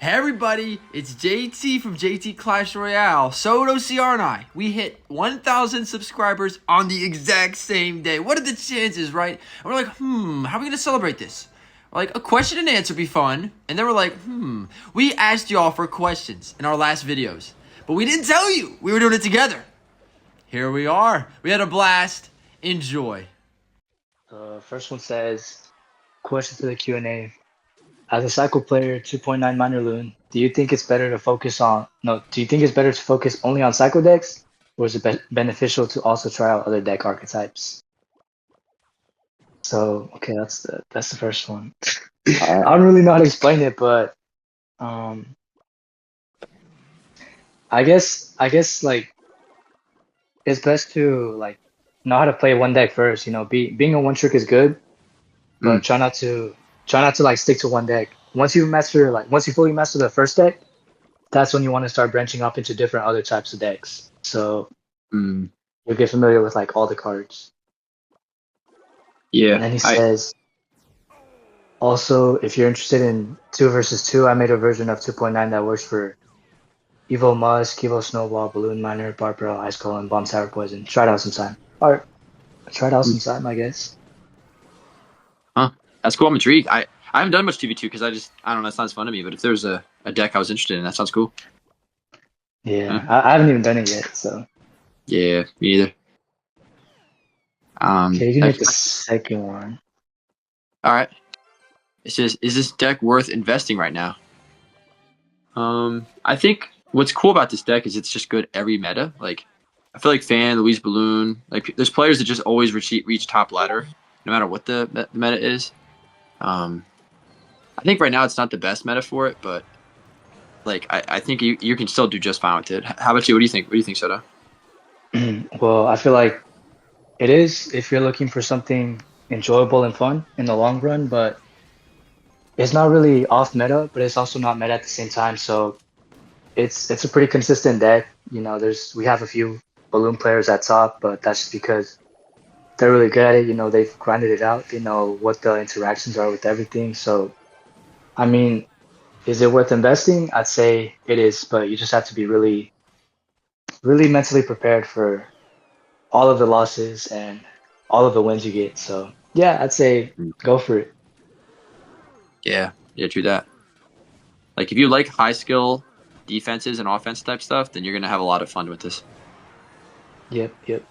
Hey everybody, it's JT from JT Clash Royale. Soto CR and I, we hit 1,000 subscribers on the exact same day. What are the chances, right? And we're like, how are we gonna celebrate this? We're like, a question and answer be fun. And then we're like, we asked y'all for questions in our last videos, but we didn't tell you we were doing it together. Here we are. We had a blast. Enjoy. First one says, question for the Q&A. As a cycle player, 2.9 minor loon, do you think it's better to focus on, no, do you think it's better to focus only on cycle decks, or is it beneficial to also try out other deck archetypes? So, okay, that's the first one. I don't really know how to explain it, but um, I guess like it's best to like know how to play one deck first. Being a one trick is good, but try not to like stick to one deck. Once you fully master the first deck, that's when you want to start branching up into different other types of decks. So Mm, you'll get familiar with like all the cards. yeah, And then he says, also, if you're interested in 2 versus 2, I made a version of 2.9 that works for Evo Musk, Evo Snowball, Balloon Miner, Barbell, Ice Golem, Bomb Tower Poison. Try it out sometime. Alright, try it out mm, sometime, I guess. huh? That's cool. I'm intrigued. I haven't done much TV2 because I don't know. It sounds fun to me. But if there's a deck I was interested in, that sounds cool. Huh? Yeah, I haven't even done it yet, so. Yeah, me either. Okay, you can hit Next the question. second one. All right. It says, is this deck worth investing right now? I think what's cool about this deck is it's just good every meta. Like, I feel like Fan, Louise Balloon, like there's players that just always reach top ladder, no matter what the meta is. Um, I think right now it's not the best meta for it, but like I think you can still do just fine with it. How about you? What do you think? What do you think, Soda? Well, I feel like it is if you're looking for something enjoyable and fun in the long run, but it's not really off meta, but it's also not meta at the same time. So it's a pretty consistent deck. We have a few balloon players at top, but that's just because they're really good at it. They've grinded it out. They know what the interactions are with everything. So I mean, is it worth investing? I'd say it is, but you just have to be really, really mentally prepared for all of the losses and all of the wins you get. So yeah, I'd say go for it. Yeah, yeah, true that. Like if you like high skill defenses and offense type stuff, then you're gonna have a lot of fun with this. Yep, yep.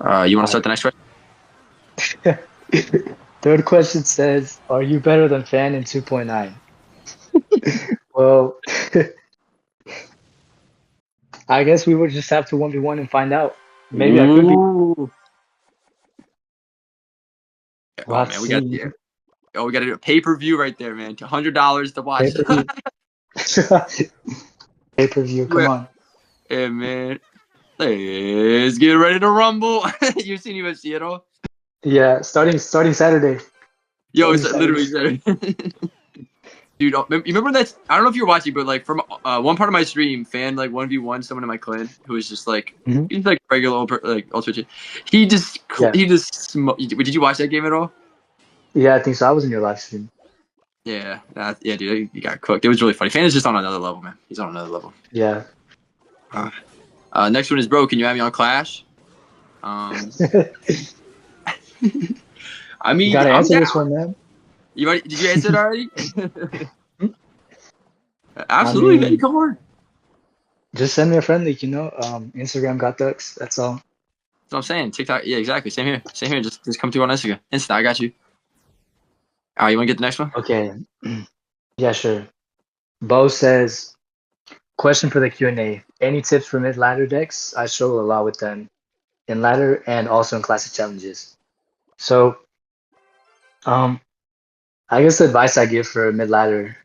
You want to All start the next question? right. Third question says, are you better than Fan in 2.9? Well, I guess we would just have to 1v1 and find out. Maybe I could be. Ooh. We'll Oh have to man, we got see. the we got to do a pay per view right there, man. $100 to watch. Pay-per-view. Pay-per-view, come on. Hey man, let's get ready to rumble. You seen UFC at all? Yeah, starting Saturday. Yo, Starting it's literally Saturday. said. Dude, you remember that? I don't know if you're watching, but like from one part of my stream, Fan like 1v1 someone in my clan who was just like Hmm. he's like regular like ultra. He just Yeah. he just did you watch that game at all? Yeah, I think so. I was in your live stream. Yeah, yeah, dude, he got cooked. It was really funny. Fan is just on another level, man. He's on another level. Yeah. Uh, next one is bro. Can you have me on Clash? Um, I You mean, gotta I'm answer down. this one, man. Did you answer it already? I Absolutely, man. mean, Come on. just send me a friend link, Instagram got ducks. That's all. That's what I'm saying. TikTok. Yeah, exactly. Same here. Same here. Just come through on Instagram. Insta. I got you. All right, you want to get the next one? Okay. Yeah, sure. Bo says, question for the Q&A. Any tips for mid-ladder decks? I struggle a lot with them in ladder and also in classic challenges. So, um, I guess the advice I give for mid-ladder,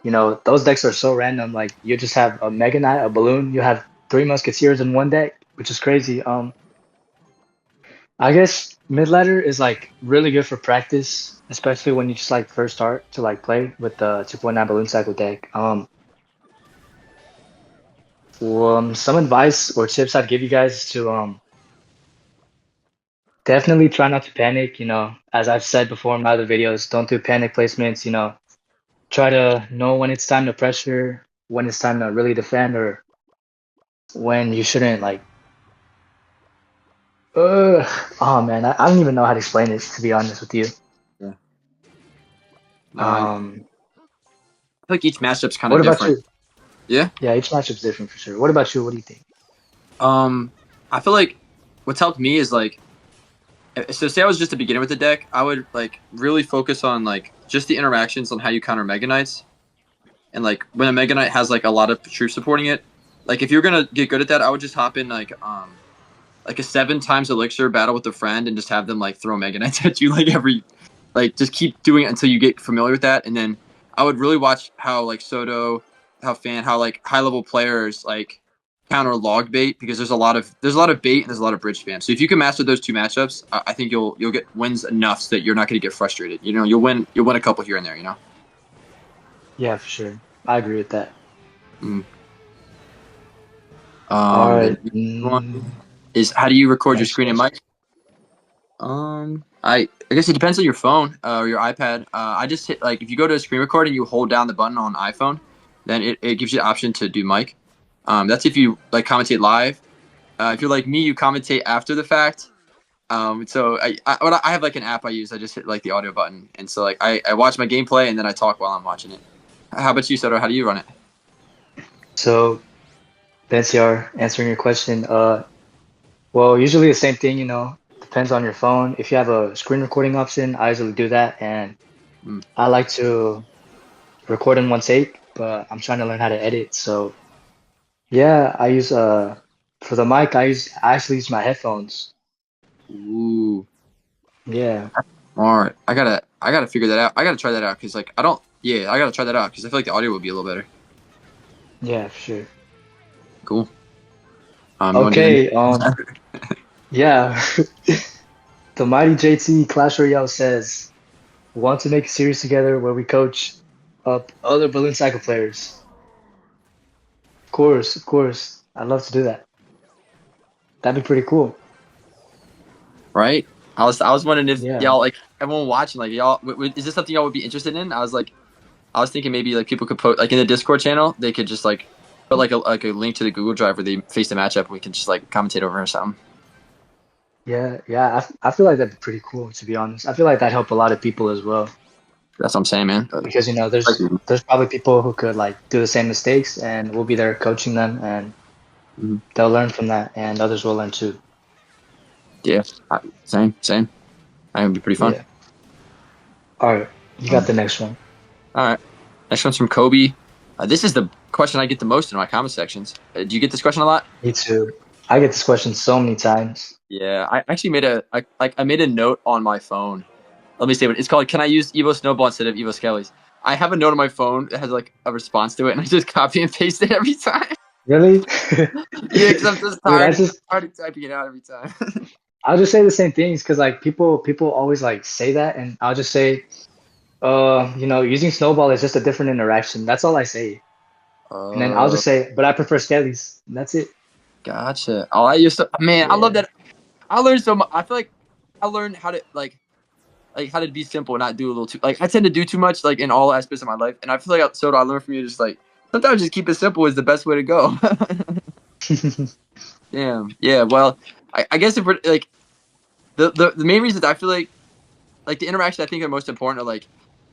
those decks are so random. Like you just have a Mega Knight, a Balloon, you have 3 Musketeers in one deck, which is crazy. I guess mid-ladder is like really good for practice, especially when you just like first start to like play with the 2.9 Balloon Cycle deck. Some advice or tips I'd give you guys is to definitely try not to panic. As I've said before in my other videos, don't do panic placements. try to know when it's time to pressure, when it's time to really defend, or when you shouldn't like. Oh man, I don't even know how to explain it to be honest with you. Yeah. No, I feel Um, like each matchup's kind what of about different. you? Yeah. Yeah, each matchup's different for sure. What about you? What do you think? Um, I feel like what's helped me is like, so say I was just a beginner with the deck, I would like really focus on like just the interactions on how you counter Mega Knights, and like when a Mega Knight has like a lot of troops supporting it. Like if you're gonna get good at that, I would just hop in like a 7 times elixir battle with a friend and just have them like throw Mega Knights at you like every like just keep doing it until you get familiar with that. And then I would really watch how like Soto, how like high level players like counter log bait, because there's a lot of bait and there's a lot of bridge spam. So if you can master those two matchups, I think you'll get wins enough so that you're not going to get frustrated. You know, you'll win a couple here and there. You know. Yeah, for sure. I agree with that. Mm. All The right. next one is, how do you record your Next screen and question. mic? I guess it depends on your phone or your iPad. I just hit like if you go to a screen record and you hold down the button on iPhone, then it gives you the option to do mic. That's if you like commentate live. If you're like me, you commentate after the fact. So I have like an app I use. I just hit like the audio button, and so like I watch my gameplay and then I talk while I'm watching it. How about you, Soto? How do you run it? So, Benciar, answering your question. Well, usually the same thing, depends on your phone. If you have a screen recording option, I usually do that, and Mm. I like to record in one take, but I'm trying to learn how to edit. So, yeah, I use for the mic, I actually use my headphones. Ooh, Yeah, all right. I gotta figure that out. I gotta try that out because like I don't. Yeah, I gotta try that out because I feel like the audio would be a little better. yeah, for sure. Cool. You want to do Okay, the yeah. The mighty JT Clash Royale says, want to make a series together where we coach up other balloon cycle players. Of course, of course. I'd love to do that. That'd be pretty cool. right? I was wondering if Yeah. y'all like everyone watching like y'all is this something y'all would be interested in? I was thinking maybe like people could put like in the Discord channel they could just like put like a link to the Google Drive where they face the matchup and we can just like commentate over or something. Yeah, yeah. I feel like that'd be pretty cool, to be honest. I feel like that'd help a lot of people as well. That's what I'm saying, man. Because, Like, there's probably people who could like do the same mistakes and we'll be there coaching them and mhm. they'll learn from that and others will learn too. Yeah, same. That would be pretty fun. Yeah. All right. You got Um, the next one. all right, next one's from Kobe. This is the question I get the most in my comment sections. Do you get this question a lot? Me too. I get this question so many times. Yeah, I actually I made a note on my phone. Let me say what it's called. Can I use Evo Snowball instead of Evo Skellies? I have a note on my phone that has like a response to it, and I just copy and paste it every time. Really? Yeah, because I'm just Dude, tired of typing it out every time. I'll just say the same things because like people always like say that and I'll just say, using snowball is just a different interaction. That's all I say. And then I'll Oh, just say, but I prefer skellies. And that's it. gotcha. Oh, I used to, man, I love Yeah. that. I learned so much. I feel like I learned how to like how to be simple and not do a little too like I tend to do too much like in all aspects of my life, and I feel like so I learned from you just like sometimes just keep it simple is the best way to go. Damn. Yeah. Well, I guess if we're like the main reasons I feel like the interaction I think are most important are like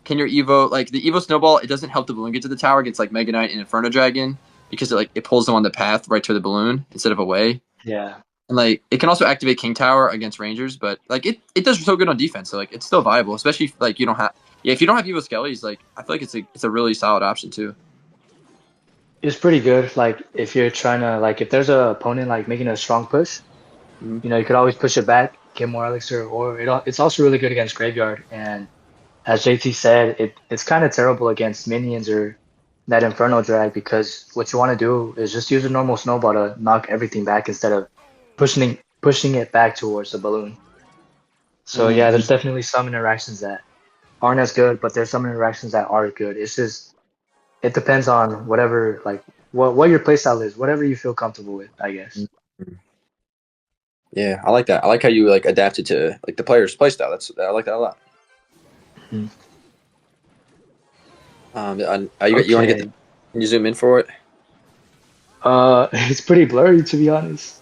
can your Evo like the Evo Snowball, it doesn't help the balloon get to the tower against like Mega Knight and Inferno Dragon because it pulls them on the path right to the balloon instead of away. Yeah. And like it can also activate King Tower against Rangers, but like it does so good on defense, so like it's still viable, especially if, like you don't have if you don't have Evo Skellies, like I feel like it's a really solid option too. It's pretty good. Like if you're trying to like if there's a opponent like making a strong push, Mhm. you could always push it back, get more elixir, or it's also really good against graveyard. And as JT said, it's kind of terrible against minions or that Inferno drag because what you want to do is just use a normal snowball to knock everything back instead of pushing it back towards the balloon. So yeah, Mhm. there's definitely some interactions that aren't as good, but there's some interactions that are good. It's just it depends on whatever like what your playstyle is, whatever you feel comfortable with, I guess. Yeah, I like that. I like how you like adapted to like the player's playstyle. I like that a lot. Mhm. You want to get the? Okay. Can you zoom in for it? It's pretty blurry to be honest.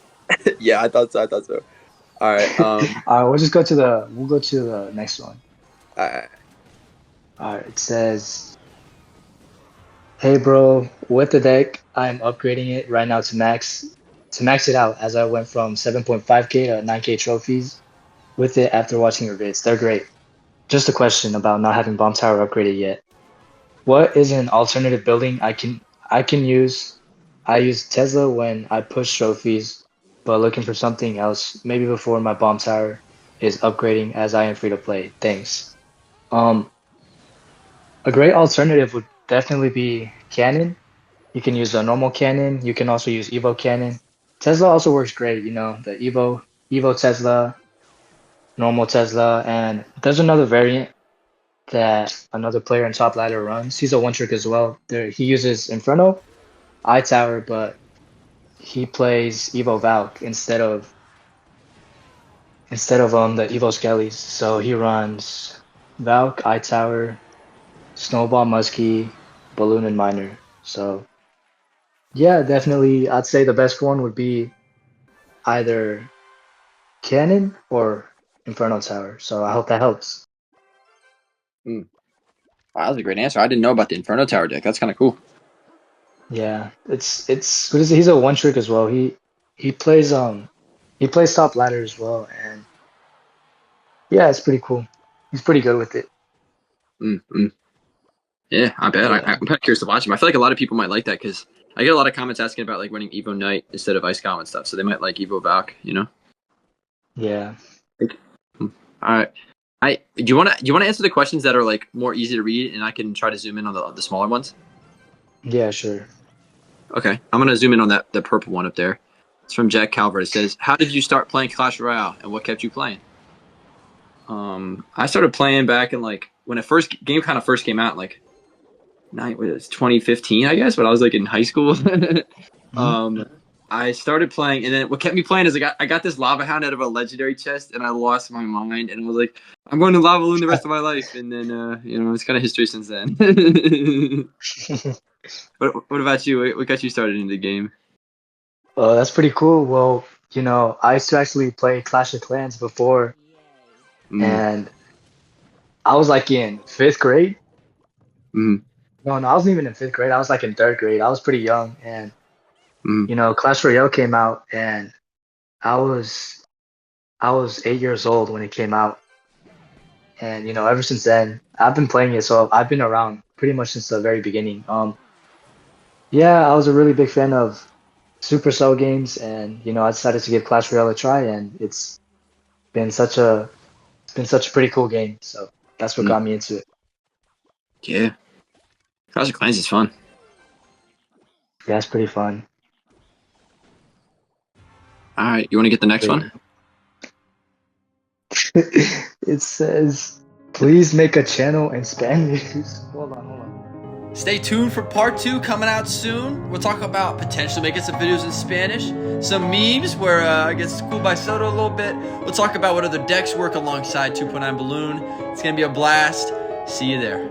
Yeah, I thought so. I thought so. All right. We'll just go to the next one. All right. All right, it says, "Hey bro, with the deck, I'm upgrading it right now to max it out as I went from 7.5k to 9k trophies with it after watching your vids. They're great. Just a question about not having Bomb Tower upgraded yet. What is an alternative building I can use? I use Tesla when I push trophies, but looking for something else, maybe before my Bomb Tower is upgrading as I am free to play. Thanks." Um, a great alternative would definitely be Cannon. You can use a normal Cannon. You can also use Evo Cannon. Tesla also works great, the Evo Tesla, normal Tesla, and there's another variant that another player in Top Ladder runs. He's a one trick as well. He uses Inferno, Tower, but he plays Evo Valk instead of the Evo Skellies. So he runs Valk, Tower, Snowball, Muskie, Balloon, and Miner. So yeah, definitely, I'd say the best one would be either Cannon or Inferno Tower. So I hope that helps. Mm. Wow, that was a great answer. I didn't know about the Inferno Tower deck. That's kind of cool. Yeah, it's what is it? He's a one trick as well. He plays he plays top ladder as well, and yeah, it's pretty cool. He's pretty good with it. Mm. Yeah, I bet. Yeah, I'm kind of curious to watch him. I feel like a lot of people might like that because I get a lot of comments asking about like running Evo Knight instead of Ice Golem and stuff. So they might like Evo Valk, you know? yeah, Like, all right. Do you want to answer the questions that are like more easy to read, and I can try to zoom in on the smaller ones? yeah, sure. Okay, I'm gonna zoom in on that the purple one up there. It's from Jack Calvert. It says, "How did you start playing Clash Royale, and what kept you playing?" I started playing back in like when it first game kind of first came out, like night was 2015, I guess, but I was like in high school. Mhm. um, I started playing, and then what kept me playing is I got this lava hound out of a legendary chest, and I lost my mind, and I was like, I'm going to lava loon the rest of my life, and then it's kind of history since then. What about you? What got you started in the game? Oh, that's pretty cool. Well, I used to actually play Clash of Clans before, Mm, and I was like in fifth grade. mm, No, I wasn't even in fifth grade. I was like in third grade. I was pretty young, and mm. Clash Royale came out, and I was I was 8 years old when it came out, and ever since then I've been playing it. So I've been around pretty much since the very beginning. Yeah, I was a really big fan of Supercell games, and I decided to give Clash Royale a try, and been such a it's been such a pretty cool game. So that's what Mm. got me into it. Yeah, Clash of Clans is fun. Yeah, it's pretty fun. All right, you want to get the next one? Wait. It says, "Please make a channel in Spanish." Hold on, hold on. Stay tuned for part 2 coming out soon. We'll talk about potentially making some videos in Spanish, some memes where I get schooled by Soto a little bit. We'll talk about what other decks work alongside 2.9 Balloon. It's going to be a blast. See you there.